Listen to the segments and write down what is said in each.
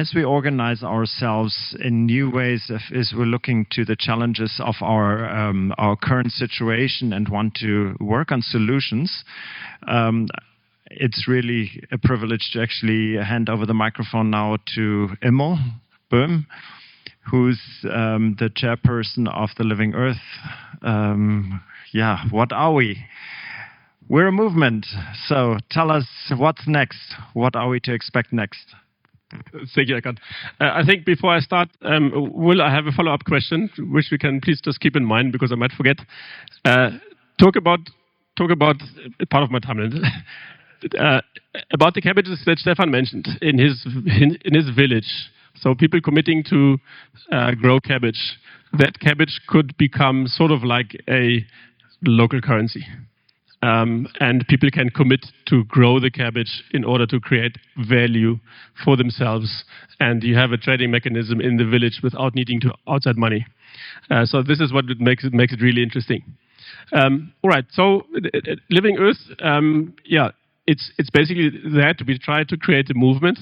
as we organize ourselves in new ways, as we're looking to the challenges of our current situation and want to work on solutions, it's really a privilege to actually hand over the microphone now to Immo Böhm, who's the chairperson of the Living Earth. What are we? We're a movement. So tell us what's next. What are we to expect next? Thank you, Eckhard. I think before I start, Will, I have a follow-up question, which we can please just keep in mind because I might forget. Talk about part of my timeline. About the cabbages that Stefan mentioned in his village. So people committing to grow cabbage. That cabbage could become sort of like a local currency. And people can commit to grow the cabbage in order to create value for themselves. And you have a trading mechanism in the village without needing to outside money. So this is what makes it really interesting. All right, so Living Earth, it's basically that we try to create a movement.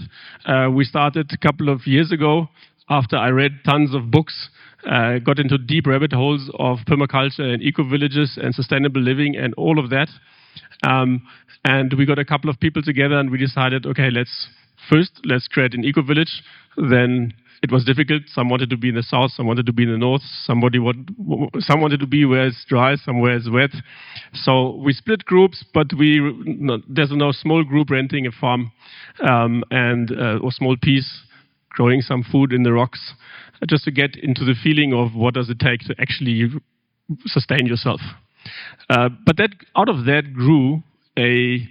We started a couple of years ago after I read tons of books, got into deep rabbit holes of permaculture and eco-villages and sustainable living and all of that. And we got a couple of people together and we decided, okay, let's create an eco-village. Then it was difficult. Some wanted to be in the south, some wanted to be in the north, some wanted to be where it's dry, somewhere it's wet. So we split groups, but there's no small group renting a farm or small piece growing some food in the rocks, just to get into the feeling of what does it take to actually sustain yourself. But out of that grew a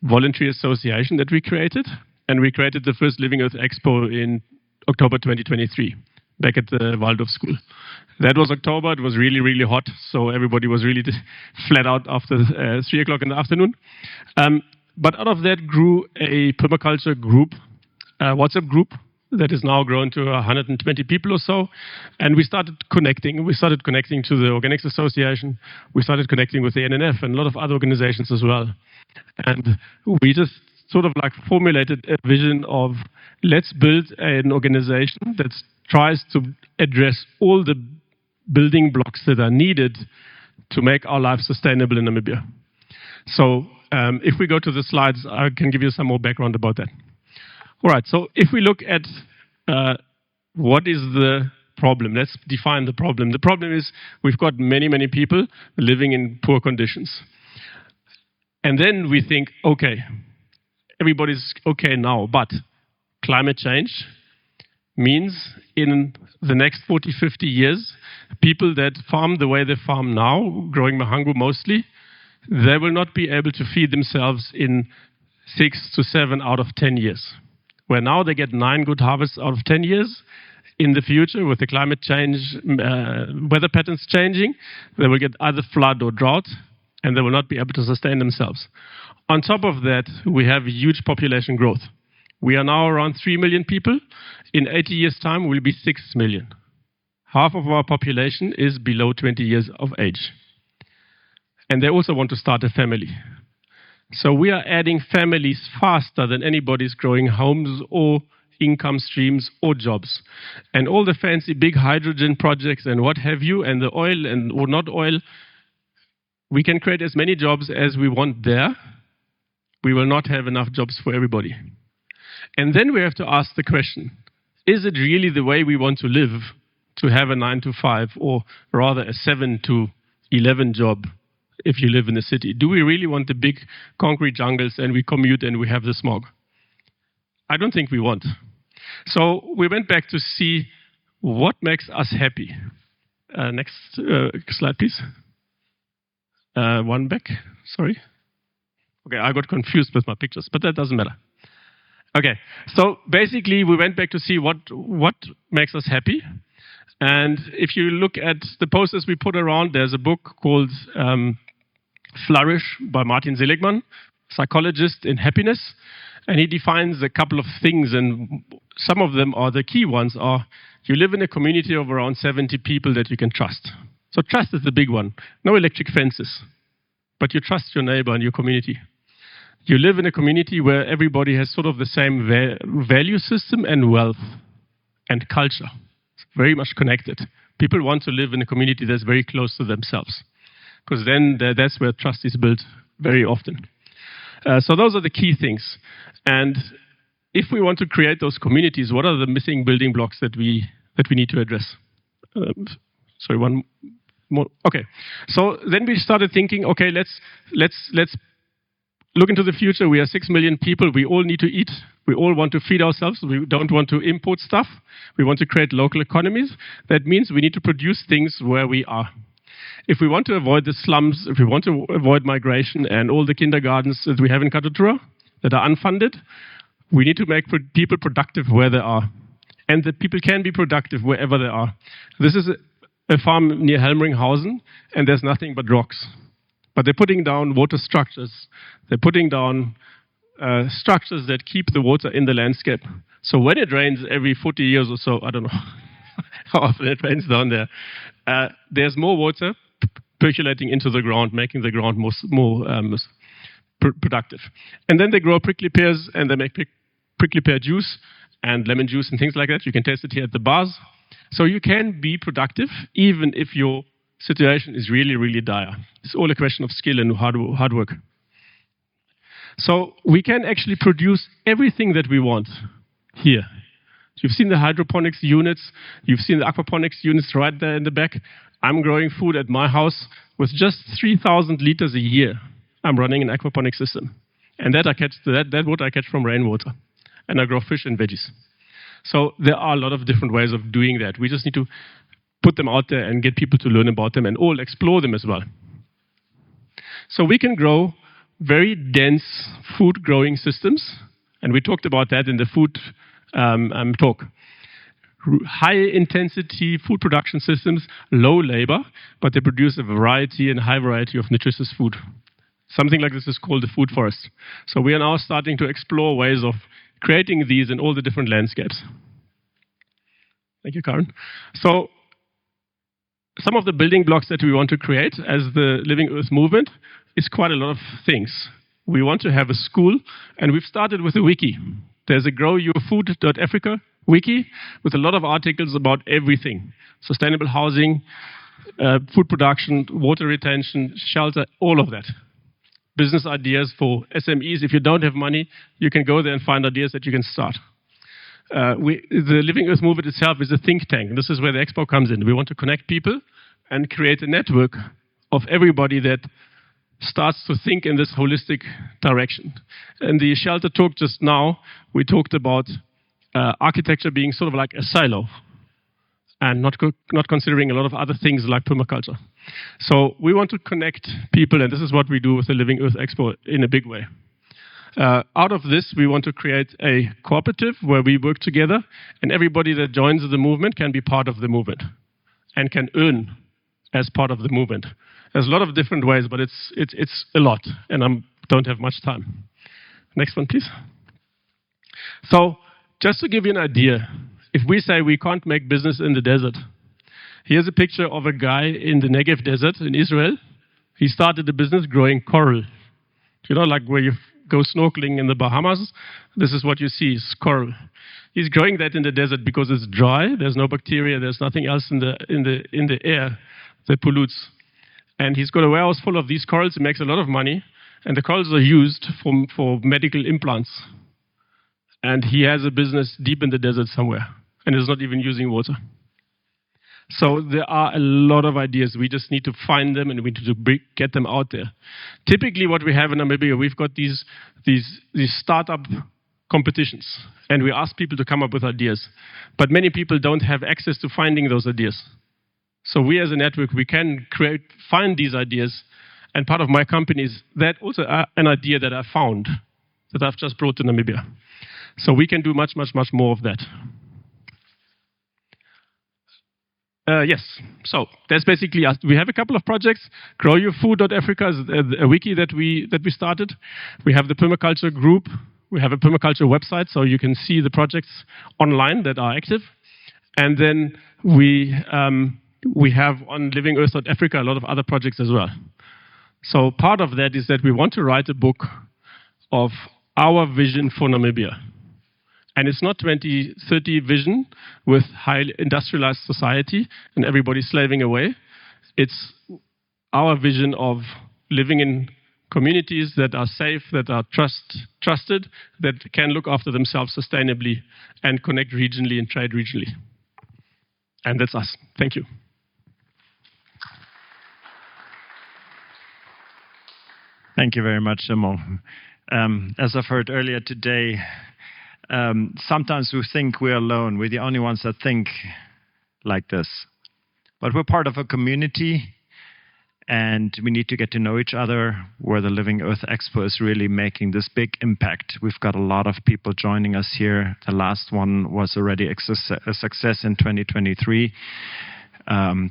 voluntary association that we created, and we created the first Living Earth Expo in October 2023, back at the Waldorf School. That was October. It was really, really hot, so everybody was really flat out after 3 o'clock in the afternoon. But out of that grew a permaculture group, WhatsApp group, that is now grown to 120 people or so. And we started connecting. We started connecting to the Organics Association. We started connecting with the NNF and a lot of other organizations as well. And we just sort of like formulated a vision of let's build an organization that tries to address all the building blocks that are needed to make our life sustainable in Namibia. So if we go to the slides, I can give you some more background about that. All right, so if we look at what is the problem, let's define the problem. The problem is we've got many, many people living in poor conditions. And then we think, okay, everybody's okay now, but climate change means in the next 40, 50 years, people that farm the way they farm now, growing mahangu mostly, they will not be able to feed themselves in 6 to 7 out of 10 years. Where now they get 9 good harvests out of 10 years. In the future, with the climate change, weather patterns changing, they will get either flood or drought, and they will not be able to sustain themselves. On top of that, we have huge population growth. We are now around 3 million people. In 80 years' time, we'll be 6 million. Half of our population is below 20 years of age. And they also want to start a family. So we are adding families faster than anybody's growing homes or income streams or jobs. And all the fancy big hydrogen projects and what have you, and the oil and or not oil, we can create as many jobs as we want there. We will not have enough jobs for everybody. And then we have to ask the question, is it really the way we want to live, to have a 9 to 5 or rather a 7 to 11 job? If you live in a city, do we really want the big concrete jungles and we commute and we have the smog? I don't think we want. So we went back to see what makes us happy. Next slide, please. One back, sorry. Okay, I got confused with my pictures, but that doesn't matter. Okay, so basically we went back to see what makes us happy. And if you look at the posters we put around, there's a book called Flourish by Martin Seligman, psychologist in happiness. And he defines a couple of things, and some of them are the key ones are you live in a community of around 70 people that you can trust. So trust is the big one. No electric fences, but you trust your neighbor and your community. You live in a community where everybody has sort of the same value system and wealth and culture. It's very much connected. People want to live in a community that's very close to themselves, because then that's where trust is built very often. So those are the key things. And if we want to create those communities, what are the missing building blocks that we need to address? Sorry, one more. Okay. So then we started thinking, okay, let's look into the future. We are 6 million people. We all need to eat. We all want to feed ourselves. We don't want to import stuff. We want to create local economies. That means we need to produce things where we are. If we want to avoid the slums, if we want to avoid migration and all the kindergartens that we have in Katutura that are unfunded, we need to make people productive where they are. And that people can be productive wherever they are. This is a farm near Helmringhausen, and there's nothing but rocks. But they're putting down water structures. They're putting down structures that keep the water in the landscape. So when it rains every 40 years or so, I don't know how often it rains down there, there's more water percolating into the ground, making the ground more productive. And then they grow prickly pears, and they make prickly pear juice and lemon juice and things like that. You can taste it here at the bars. So you can be productive even if your situation is really, really dire. It's all a question of skill and hard work. So we can actually produce everything that we want here. You've seen the hydroponics units. You've seen the aquaponics units right there in the back. I'm growing food at my house with just 3,000 liters a year. I'm running an aquaponic system. And that water I catch from rainwater. And I grow fish and veggies. So there are a lot of different ways of doing that. We just need to put them out there and get people to learn about them and all explore them as well. So we can grow very dense food growing systems. And we talked about that in the food talk. High intensity food production systems, low labor, but they produce a variety and high variety of nutritious food. Something like this is called the food forest. So we are now starting to explore ways of creating these in all the different landscapes. Thank you, Karen. So some of the building blocks that we want to create as the Living Earth movement is quite a lot of things. We want to have a school, and we've started with a wiki. There's a growyourfood.africa wiki with a lot of articles about everything. Sustainable housing, food production, water retention, shelter, all of that. Business ideas for SMEs. If you don't have money, you can go there and find ideas that you can start. The Living Earth movement itself is a think tank. This is where the Expo comes in. We want to connect people and create a network of everybody that starts to think in this holistic direction. In the shelter talk just now, we talked about architecture being sort of like a silo and not considering a lot of other things like permaculture. So we want to connect people, and this is what we do with the Living Earth Expo in a big way. Out of this, we want to create a cooperative where we work together, and everybody that joins the movement can be part of the movement and can earn as part of the movement. There's a lot of different ways, but it's a lot, and I don't have much time. Next one, please. So just to give you an idea, if we say we can't make business in the desert, here's a picture of a guy in the Negev desert in Israel. He started a business growing coral. You know, like where you go snorkeling in the Bahamas, this is what you see, is coral. He's growing that in the desert because it's dry, there's no bacteria, there's nothing else in the air that pollutes. And he's got a warehouse full of these corals. He makes a lot of money, and the corals are used for medical implants. And he has a business deep in the desert somewhere, and is not even using water. So there are a lot of ideas. We just need to find them, and we need to get them out there. Typically, what we have in Namibia, we've got these startup competitions, and we ask people to come up with ideas. But many people don't have access to finding those ideas. So we as a network, we can find these ideas, and part of my company is that also an idea that I found, that I've just brought to Namibia. So we can do much, much, much more of that. Yes, so that's basically us. We have a couple of projects. Growyourfood.africa is a wiki that we started. We have the permaculture group. We have a permaculture website, so you can see the projects online that are active. And then we have on livingearth.africa a lot of other projects as well. So part of that is that we want to write a book of our vision for Namibia. And it's not 2030 vision with highly industrialized society and everybody slaving away. It's our vision of living in communities that are safe, that are trusted, that can look after themselves sustainably and connect regionally and trade regionally. And that's us. Thank you. Thank you very much, Immo. As I've heard earlier today, sometimes we think we're alone. We're the only ones that think like this. But we're part of a community, and we need to get to know each other, where the Living Earth Expo is really making this big impact. We've got a lot of people joining us here. The last one was already a success in 2023.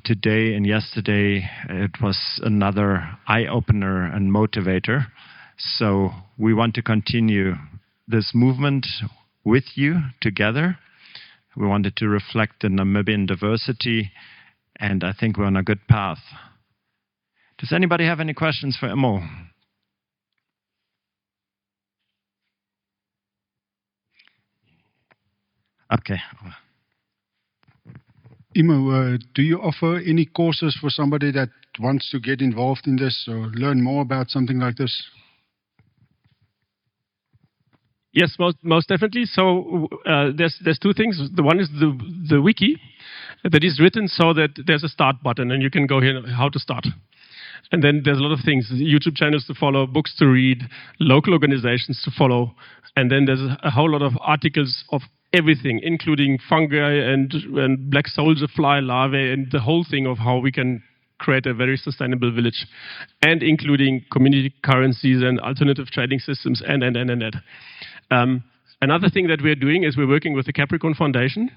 Today and yesterday, it was another eye-opener and motivator. So we want to continue this movement with you together. We wanted to reflect the Namibian diversity, and I think we're on a good path. Does anybody have any questions for Immo? Okay. Immo, do you offer any courses for somebody that wants to get involved in this or learn more about something like this? Yes, most definitely. So there's two things. The one is the wiki that is written so that there's a start button and you can go here how to start. And then there's a lot of things, YouTube channels to follow, books to read, local organizations to follow. And then there's a whole lot of articles of everything, including fungi and black soldier fly larvae and the whole thing of how we can create a very sustainable village, and including community currencies and alternative trading systems and. Another thing that we're doing is we're working with the Capricorn Foundation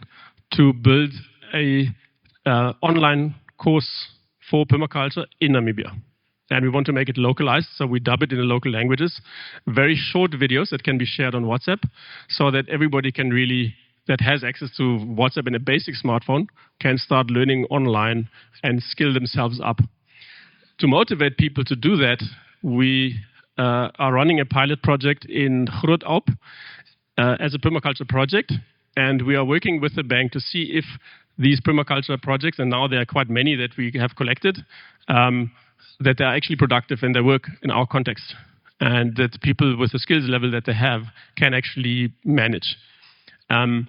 to build a online course for permaculture in Namibia. And we want to make it localized, so we dub it in the local languages. Very short videos that can be shared on WhatsApp, so that everybody can really, that has access to WhatsApp and a basic smartphone, can start learning online and skill themselves up. To motivate people to do that, we are running a pilot project in Groot-Alp as a permaculture project, and we are working with the bank to see if these permaculture projects, and now there are quite many that we have collected, that they are actually productive and they work in our context, and that people with the skills level that they have can actually manage. And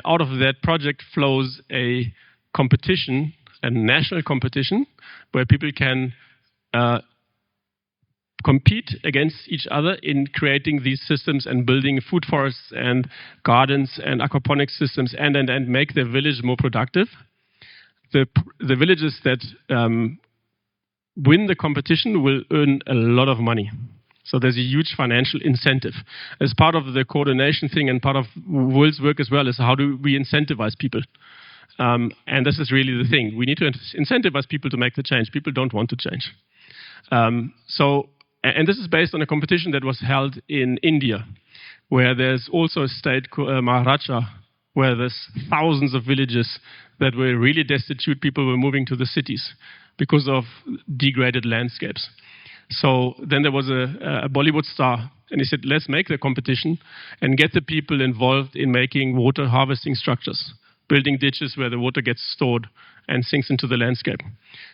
out of that project flows a competition, a national competition, where people can compete against each other in creating these systems and building food forests and gardens and aquaponic systems and make their village more productive. The villages that win the competition will earn a lot of money. So there's a huge financial incentive. As part of the coordination thing and part of Will's work as well is how do we incentivize people? And this is really the thing. We need to incentivize people to make the change. People don't want to change. And this is based on a competition that was held in India, where there's also a state called Maharashtra, where there's thousands of villages that were really destitute. People were moving to the cities because of degraded landscapes. So then there was a Bollywood star, and he said, let's make the competition and get the people involved in making water harvesting structures, building ditches where the water gets stored and sinks into the landscape.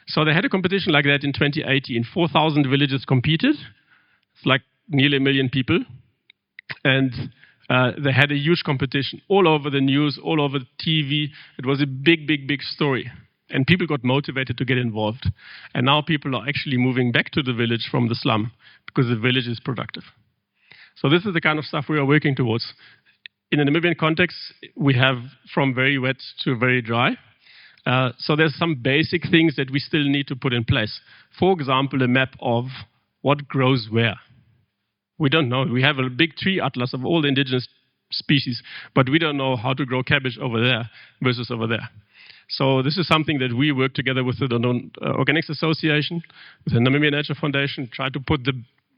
So they had a competition like that in 2018. 4,000 villages competed. It's like nearly 1 million people. And they had a huge competition all over the news, all over TV. It was a big, big, big story. And people got motivated to get involved. And now people are actually moving back to the village from the slum because the village is productive. So this is the kind of stuff we are working towards. In a Namibian context, we have from very wet to very dry. So there's some basic things that we still need to put in place. For example, a map of what grows where. We don't know. We have a big tree atlas of all the indigenous species, but we don't know how to grow cabbage over there versus over there. So this is something that we work together with the Organics Association, with the Namibia Nature Foundation, try to put the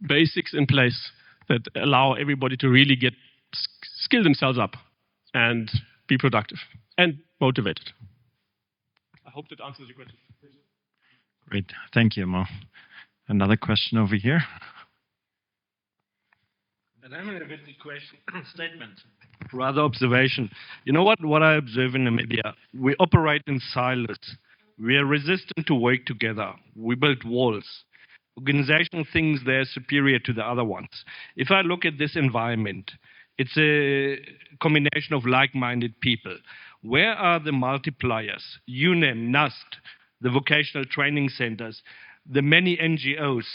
basics in place that allow everybody to really skill themselves up and be productive and motivated. I hope that answers your question. Great. Thank you, Mo. Another question over here. I don't have a question, statement, rather observation. You know what I observe in Namibia? We operate in silos. We are resistant to work together. We build walls. Organization thinks they're superior to the other ones. If I look at this environment, it's a combination of like-minded people. Where are the multipliers? UNEM, NUST, the vocational training centers, the many NGOs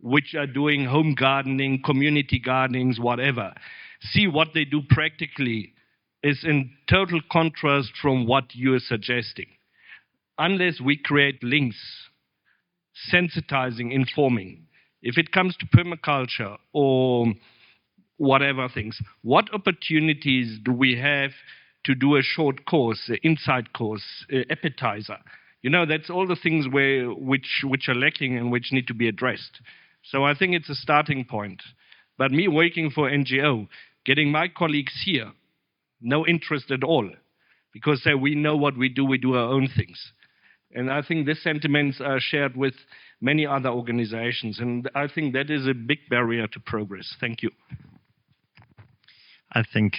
which are doing home gardening, community gardenings, whatever. See what they do practically is in total contrast from what you're suggesting. Unless we create links, sensitizing, informing. If it comes to permaculture or whatever things, what opportunities do we have to do a short course, an insight course, appetizer? You know, that's all the things which are lacking and which need to be addressed. So I think it's a starting point. But me working for NGO, getting my colleagues here, no interest at all, because we know what we do our own things. And I think these sentiments are shared with many other organizations, and I think that is a big barrier to progress. Thank you. I think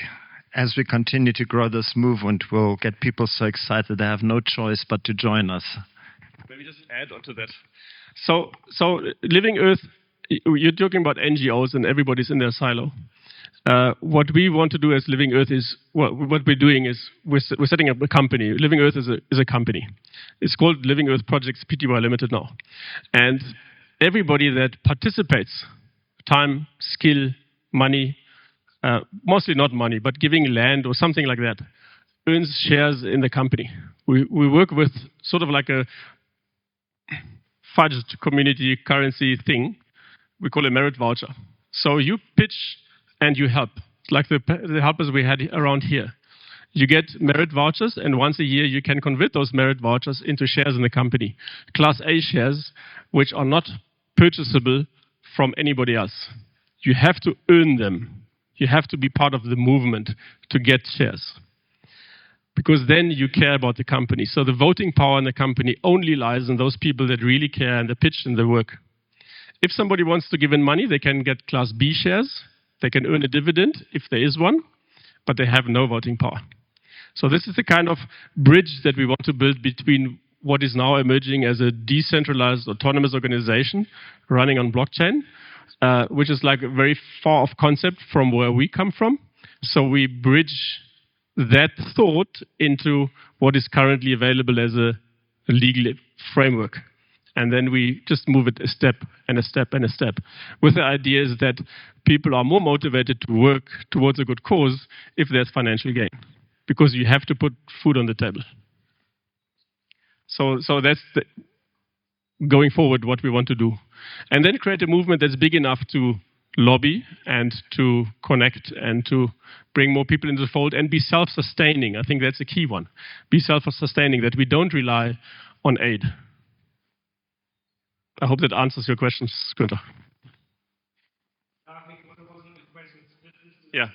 as we continue to grow this movement, we'll get people so excited they have no choice but to join us. Maybe just add on to that. So Living Earth, you're talking about NGOs and everybody's in their silo. What we want to do as Living Earth is, what we're doing is we're setting up a company. Living Earth is a company. It's called Living Earth Projects Pty Limited now. And everybody that participates, time, skill, money, mostly not money, but giving land or something like that, earns shares in the company. We work with sort of like a fudged community currency thing. We call it merit voucher. So you pitch and you help. It's like the helpers we had around here. You get merit vouchers, and once a year you can convert those merit vouchers into shares in the company. Class A shares, which are not purchasable from anybody else. You have to earn them. You have to be part of the movement to get shares. Because then you care about the company. So the voting power in the company only lies in those people that really care and the pitch and the work. If somebody wants to give in money, they can get Class B shares. They can earn a dividend if there is one, but they have no voting power. So this is the kind of bridge that we want to build between what is now emerging as a decentralized autonomous organization running on blockchain, which is like a very far off concept from where we come from. So we bridge that thought into what is currently available as a legal framework. And then we just move it a step and a step and a step. With the idea is that people are more motivated to work towards a good cause if there's financial gain. Because you have to put food on the table. So that's going forward what we want to do. And then create a movement that's big enough to lobby and to connect and to bring more people into the fold and be self-sustaining. I think that's a key one. Be self-sustaining, that we don't rely on aid. I hope that answers your questions, Günther. Yeah.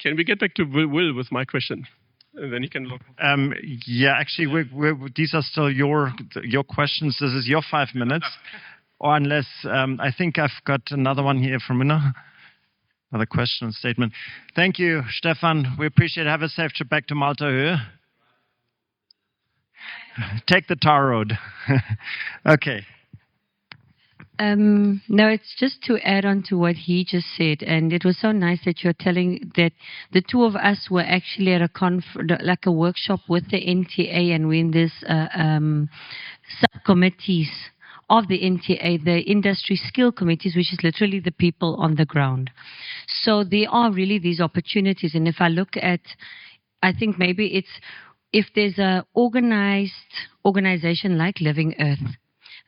Can we get back to Will with my question? And then he can look. Yeah, actually, these are still your questions. This is your 5 minutes. Or unless, I think I've got another one here from Minna. Another question and statement. Thank you, Stefan. We appreciate it. Have a safe trip back to Malta. Take the tar road. Okay. No, it's just to add on to what he just said, and it was so nice that you're telling that the two of us were actually at a workshop with the NTA, and we're in this subcommittees of the NTA, the industry skill committees, which is literally the people on the ground. So there are really these opportunities, and if I look at, I think maybe it's if there's a organized organization like Living Earth.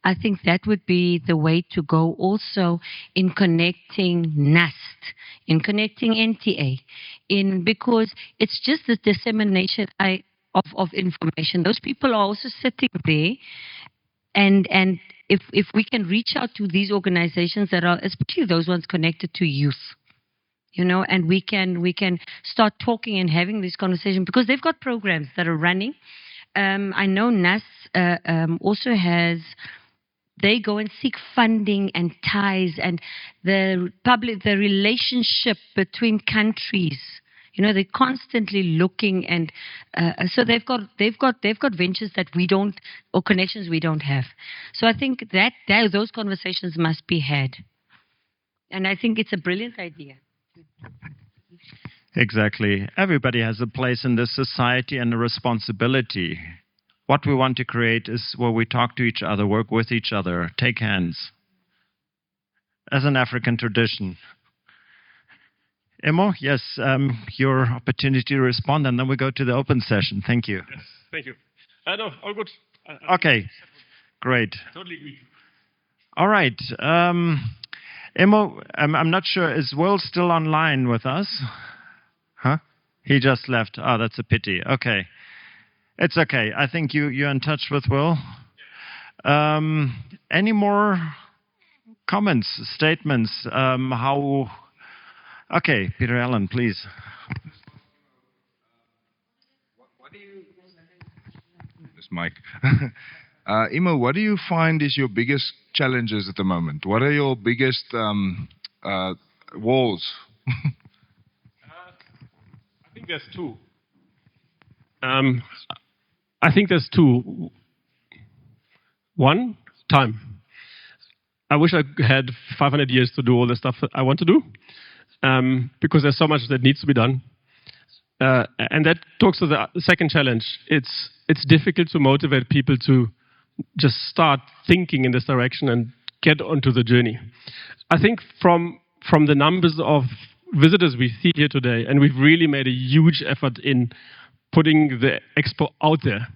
I think that would be the way to go also in connecting NUST, in connecting NTA, because it's just the dissemination of information. Those people are also sitting there, and if we can reach out to these organizations that are, especially those ones connected to youth, you know, and we can start talking and having this conversation because they've got programs that are running. I know NUST also has they go and seek funding and ties and the relationship between countries. You know, they're constantly looking, and so they've got ventures that we don't, or connections we don't have. So I think that those conversations must be had, and I think it's a brilliant idea. Exactly. Everybody has a place in this society and a responsibility. What we want to create is where we talk to each other, work with each other, take hands. As an African tradition. Immo, yes, your opportunity to respond, and then we go to the open session. Thank you. Yes, thank you. No, all good. Okay, great. Totally agree. All right. Immo, I'm not sure, is Will still online with us? Huh? He just left. Oh, that's a pity. Okay. It's okay. I think you're in touch with Will. Any more comments, statements? How? Okay, Peter Allen, please. This mic. Immo, what do you find is your biggest challenges at the moment? What are your biggest walls? I think there's two. I think there's two. One, time. I wish I had 500 years to do all the stuff that I want to do, because there's so much that needs to be done. And that talks to the second challenge. It's difficult to motivate people to just start thinking in this direction and get onto the journey. I think from the numbers of visitors we see here today, and we've really made a huge effort in putting the Expo out there,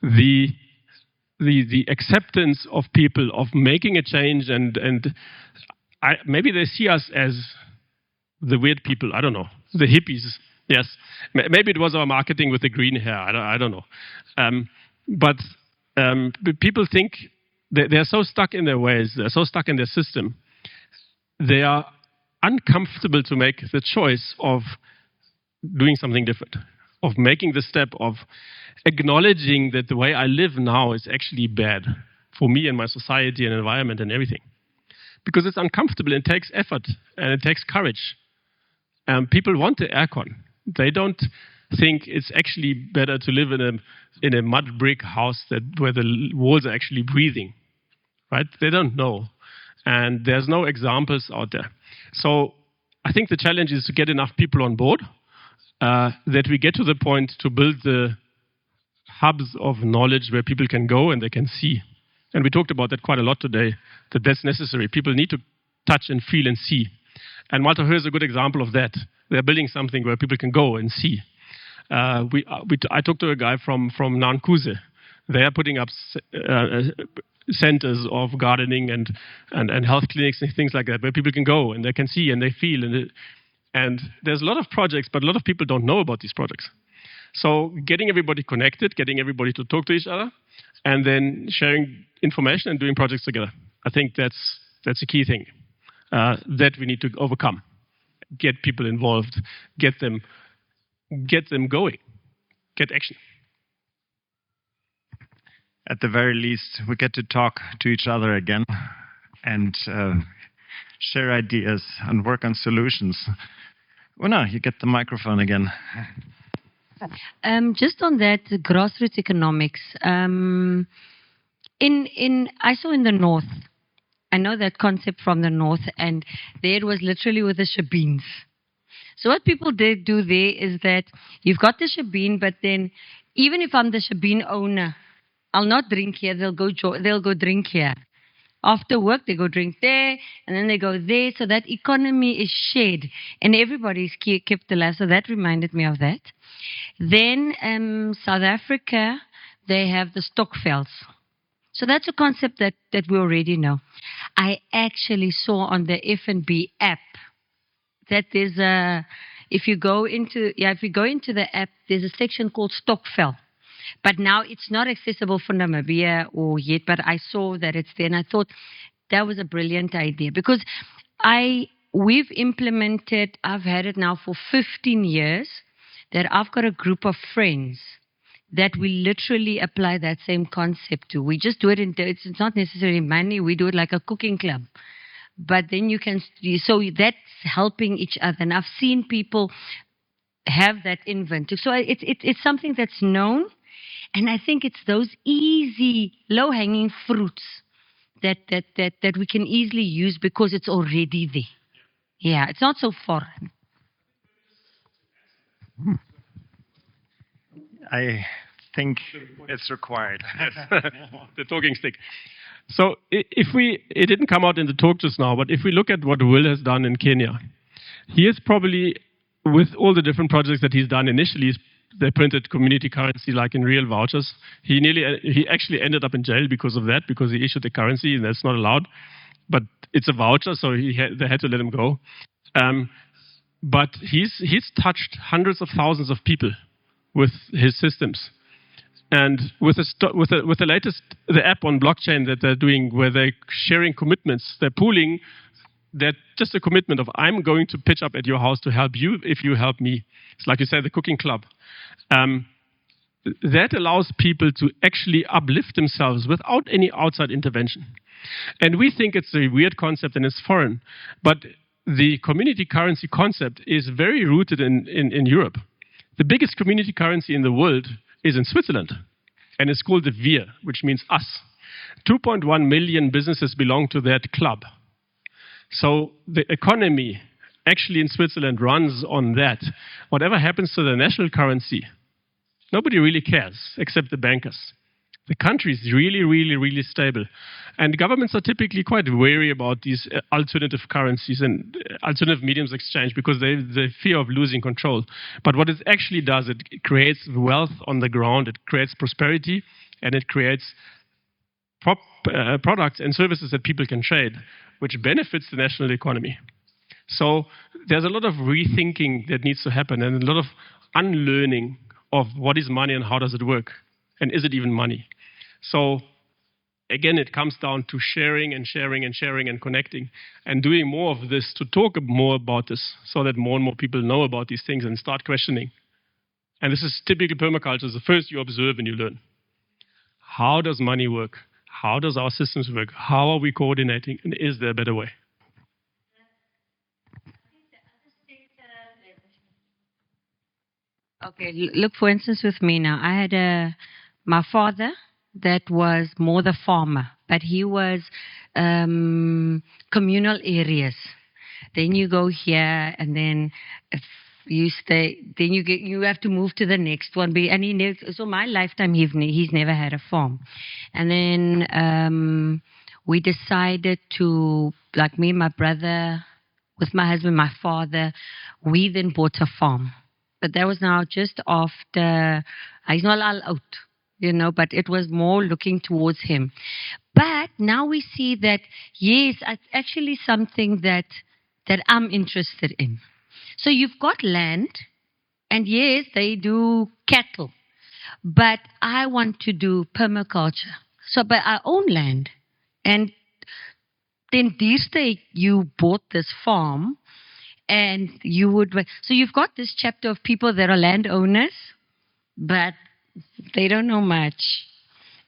the acceptance of people of making a change, and maybe they see us as the weird people. I don't know, the hippies. Yes, maybe it was our marketing with the green hair. I don't know, but people think they're so stuck in their ways. They're so stuck in their system. They are uncomfortable to make the choice of doing something different, of making the step of acknowledging that the way I live now is actually bad for me and my society and environment and everything. Because it's uncomfortable, it takes effort and it takes courage. People want the aircon. They don't think it's actually better to live in a mud brick house where the walls are actually breathing, right? They don't know. And there's no examples out there. So I think the challenge is to get enough people on board, that we get to the point to build the hubs of knowledge where people can go and they can see. And we talked about that quite a lot today, that that's necessary. People need to touch and feel and see. And Malta Höhe is a good example of that. They're building something where people can go and see. I talked to a guy from Nankuse. They are putting up centers of gardening and health clinics and things like that, where people can go and they can see and they feel. And there's a lot of projects, but a lot of people don't know about these projects. So getting everybody connected, getting everybody to talk to each other, and then sharing information and doing projects together. I think that's a key thing that we need to overcome. Get people involved, get them going, get action. At the very least, we get to talk to each other again and share ideas and work on solutions. Una, you get the microphone again. Just on that grassroots economics, I saw in the north. I know that concept from the north, and there it was literally with the shebeens. So what people did do there is that you've got the shebeen, but then even if I'm the shebeen owner, I'll not drink here. They'll go drink here. After work, they go drink there, and then they go there. So that economy is shared, and everybody's kept alive. So that reminded me of that. Then South Africa, they have the stokvels. So that's a concept that we already know. I actually saw on the F&B app that there's if you go into the app, there's a section called Stokvel. But now it's not accessible for Namibia or yet, but I saw that it's there, and I thought that was a brilliant idea, because we've implemented, I've had it now for 15 years, that I've got a group of friends that we literally apply that same concept to. We just do it it's not necessarily money, we do it like a cooking club. But then so that's helping each other. And I've seen people have that inventive. So it's something that's known. And I think it's those easy, low-hanging fruits that we can easily use because it's already there. Yeah, it's not so foreign. I think it's required. The talking stick. So it didn't come out in the talk just now, but if we look at what Will has done in Kenya, he has probably, with all the different projects that he's done initially, they printed community currency like in real vouchers. He actually ended up in jail because of that, because he issued the currency and that's not allowed. But it's a voucher, so they had to let him go. But he's touched hundreds of thousands of people with his systems. And with the latest app on blockchain that they're doing, where they're sharing commitments, they're pooling that just a commitment of I'm going to pitch up at your house to help you if you help me. It's like you said, the cooking club. That allows people to actually uplift themselves without any outside intervention. And we think it's a weird concept and it's foreign, but the community currency concept is very rooted in Europe. The biggest community currency in the world is in Switzerland, and it's called the Wir, which means us. 2.1 million businesses belong to that club. So the economy actually in Switzerland runs on that. Whatever happens to the national currency, nobody really cares, except the bankers. The country is really, really, really stable. And governments are typically quite wary about these alternative currencies and alternative mediums of exchange because they fear of losing control. But what it actually does, it creates wealth on the ground, it creates prosperity, and it creates products and services that people can trade, which benefits the national economy. So there's a lot of rethinking that needs to happen and a lot of unlearning of what is money and how does it work, and is it even money? So again, it comes down to sharing and sharing and sharing and connecting and doing more of this to talk more about this so that more and more people know about these things and start questioning. And this is typical permaculture. The first you observe and you learn. How does money work? How does our systems work? How are we coordinating? And is there a better way? Okay, look, for instance, with me now, I had my father that was more the farmer, but he was communal areas. Then you go here, and then if you stay, then you have to move to the next one. And so my lifetime, he's never had a farm. And then we decided to, like me and my brother, with my husband, my father, we then bought a farm. But that was now just after, he's not all out, but it was more looking towards him. But now we see that, yes, it's actually something that I'm interested in. So you've got land, and yes, they do cattle, but I want to do permaculture. So, but I own land. And then you bought this farm, and so you've got this chapter of people that are landowners, but they don't know much.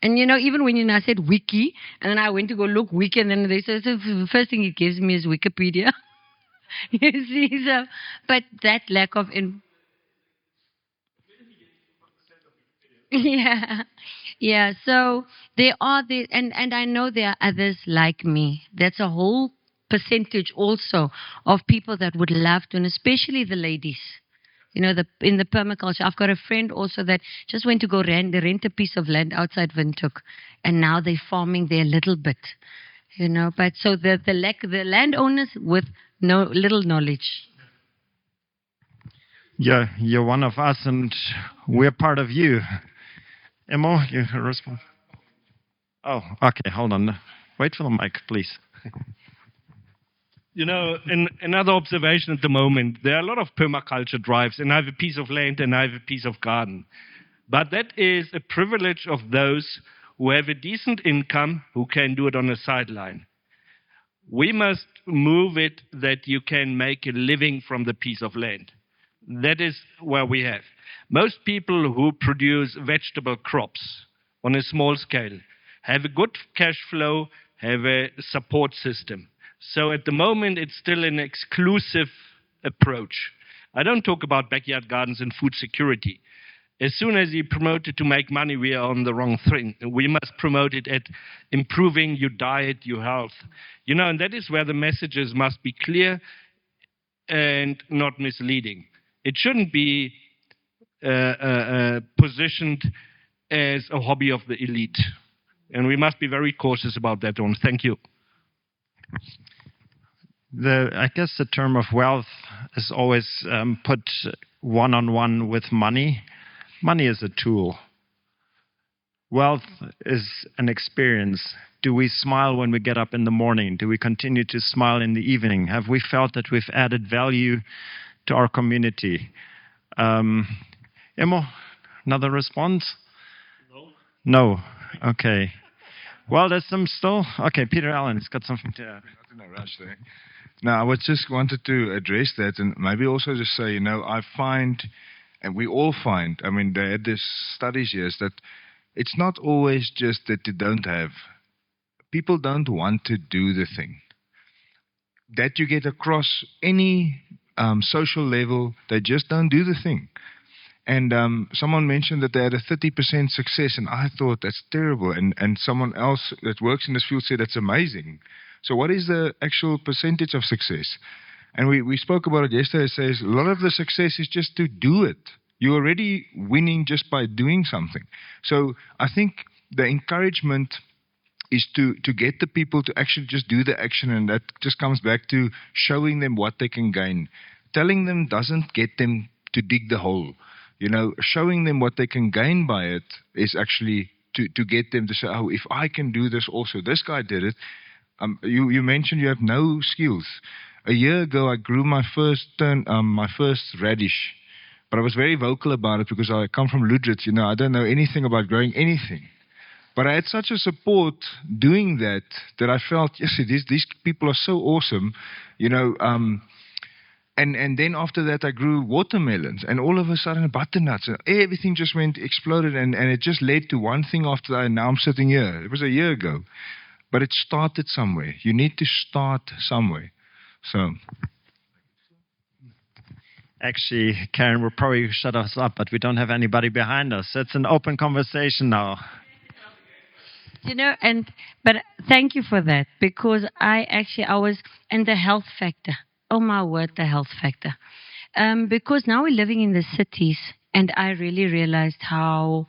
And even when I said wiki, and then I went to go look wiki, and then they said the first thing it gives me is Wikipedia. You see, so, but that lack of yeah. So there are and I know there are others like me. That's a whole percentage also of people that would love to, and especially the ladies. In the permaculture. I've got a friend also that just went to go rent a piece of land outside Windhoek, and now they're farming there a little bit. But so the landowners with little knowledge. Yeah, you're one of us, and we're part of you. Immo, you respond. Oh, okay, hold on. Wait for the mic, please. Another observation at the moment, there are a lot of permaculture drives, and I have a piece of land and I have a piece of garden. But that is a privilege of those who have a decent income, who can do it on a sideline. We must move it that you can make a living from the piece of land. That is where we have. Most people who produce vegetable crops on a small scale have a good cash flow, have a support system. So at the moment, it's still an exclusive approach. I don't talk about backyard gardens and food security. As soon as you promote it to make money, we are on the wrong thing. We must promote it at improving your diet, your health. And that is where the messages must be clear and not misleading. It shouldn't be positioned as a hobby of the elite. And we must be very cautious about that one. Thank you. I guess the term of wealth is always put one-on-one with money. Money is a tool. Wealth is an experience. Do we smile when we get up in the morning? Do we continue to smile in the evening? Have we felt that we've added value to our community? Immo, another response? No. Okay. Well, there's some still. Okay, Peter Allen has got something to add. Not in a rush there. No, I was just wanted to address that and maybe also just say, I find, and we all find, they had this studies here, is that it's not always just that you don't have. People don't want to do the thing. That you get across any social level, they just don't do the thing. And someone mentioned that they had a 30% success, and I thought that's terrible. And someone else that works in this field said that's amazing. So what is the actual percentage of success? And we spoke about it yesterday. It says a lot of the success is just to do it. You're already winning just by doing something. So I think the encouragement is to get the people to actually just do the action, and that just comes back to showing them what they can gain. Telling them doesn't get them to dig the hole. Showing them what they can gain by it is actually to get them to say, oh, if I can do this also. This guy did it. You mentioned you have no skills. A year ago, I grew my first radish. But I was very vocal about it because I come from Ludwitz. I don't know anything about growing anything. But I had such a support doing that I felt, yes, these people are so awesome. And then after that, I grew watermelons. And all of a sudden, butternuts. And everything just exploded. And it just led to one thing after that. And now I'm sitting here. It was a year ago. But it started somewhere. You need to start somewhere. So... Actually, Karen will probably shut us up, but we don't have anybody behind us. It's an open conversation now. But thank you for that, because I was, and the health factor. Oh my word, the health factor. Because now we're living in the cities, and I really realized how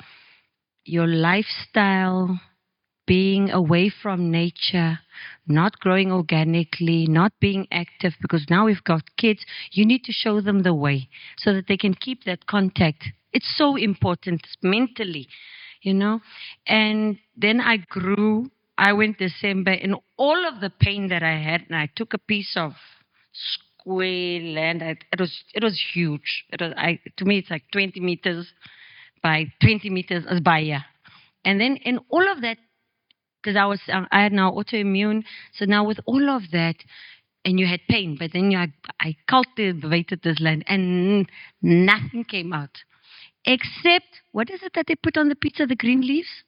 your lifestyle, being away from nature, not growing organically, not being active, because now we've got kids, you need to show them the way so that they can keep that contact. It's so important mentally, And then I went December, and all of the pain that I had, and I took a piece of square land. It was huge. To me, it's like 20 meters by 20 meters as Baia. And then in all of that, because I had now autoimmune, so now with all of that, and you had pain, but then I cultivated this land, and nothing came out. Except, what is it that they put on the pizza, the green leaves?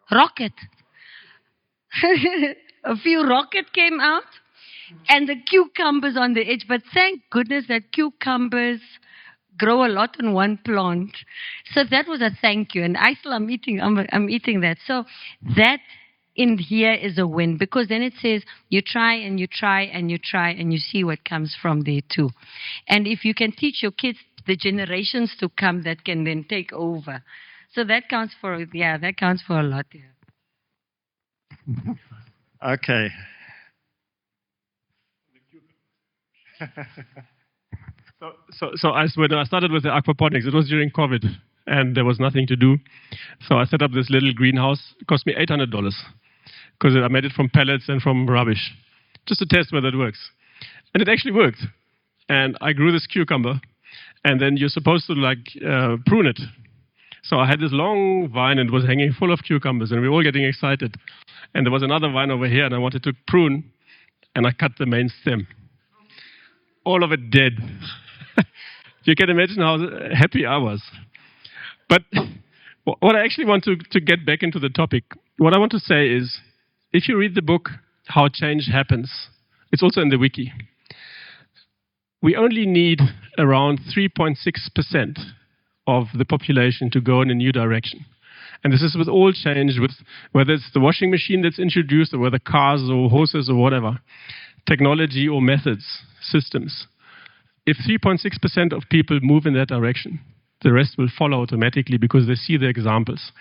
Rocket. A few rocket came out, and the cucumbers on the edge. But thank goodness that cucumbers grow a lot on one plant. So that was a thank you. And I still am eating that. So that in here is a win, because then it says you try and you try and you try and you see what comes from there too. And if you can teach your kids, the generations to come, that can then take over. So that counts for a lot. Yeah. Okay. So when I started with the aquaponics, it was during COVID, and there was nothing to do. So I set up this little greenhouse. It cost me $800 because I made it from pellets and from rubbish, just to test whether it works. And it actually worked. And I grew this cucumber, and then you're supposed to prune it. So I had this long vine, and it was hanging full of cucumbers, and we were all getting excited. And there was another vine over here, and I wanted to prune, and I cut the main stem. All of it dead. You can imagine how happy I was. But what I actually want to get back into the topic, what I want to say is, if you read the book, How Change Happens, it's also in the wiki. We only need around 3.6% of the population to go in a new direction. And this is with all change, with whether it's the washing machine that's introduced or whether cars or horses or whatever, technology or methods, systems. If 3.6% of people move in that direction, the rest will follow automatically because they see the examples.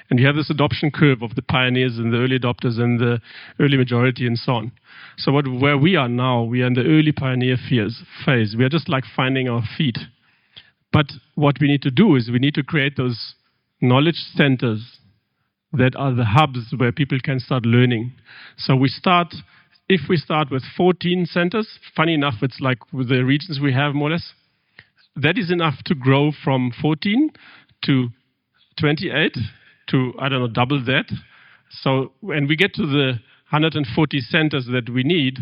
And you have this adoption curve of the pioneers and the early adopters and the early majority and so on. So where we are now, we are in the early pioneer phase. We are just like finding our feet. But what we need to do is we need to create those knowledge centers that are the hubs where people can start learning. So if we start with 14 centers, funny enough, it's like with the regions we have more or less, that is enough to grow from 14 to 28 to, I don't know, double that. So when we get to the 140 centers that we need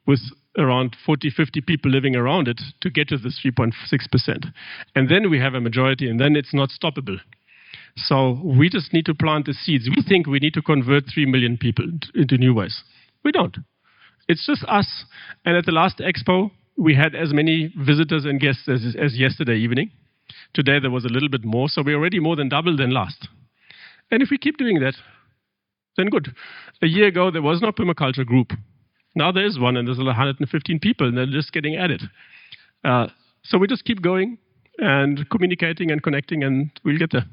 with around 40, 50 people living around it to get to the 3.6%. And then we have a majority, and then it's not stoppable. So we just need to plant the seeds. We think we need to convert 3 million people into new ways. We don't. It's just us. And at the last Expo, we had as many visitors and guests as yesterday evening. Today there was a little bit more, so we're already more than double than last. And if we keep doing that, then good. A year ago, there was no permaculture group. Now there is one, and there's 115 people, and they're just getting added. So we just keep going and communicating and connecting, and we'll get there.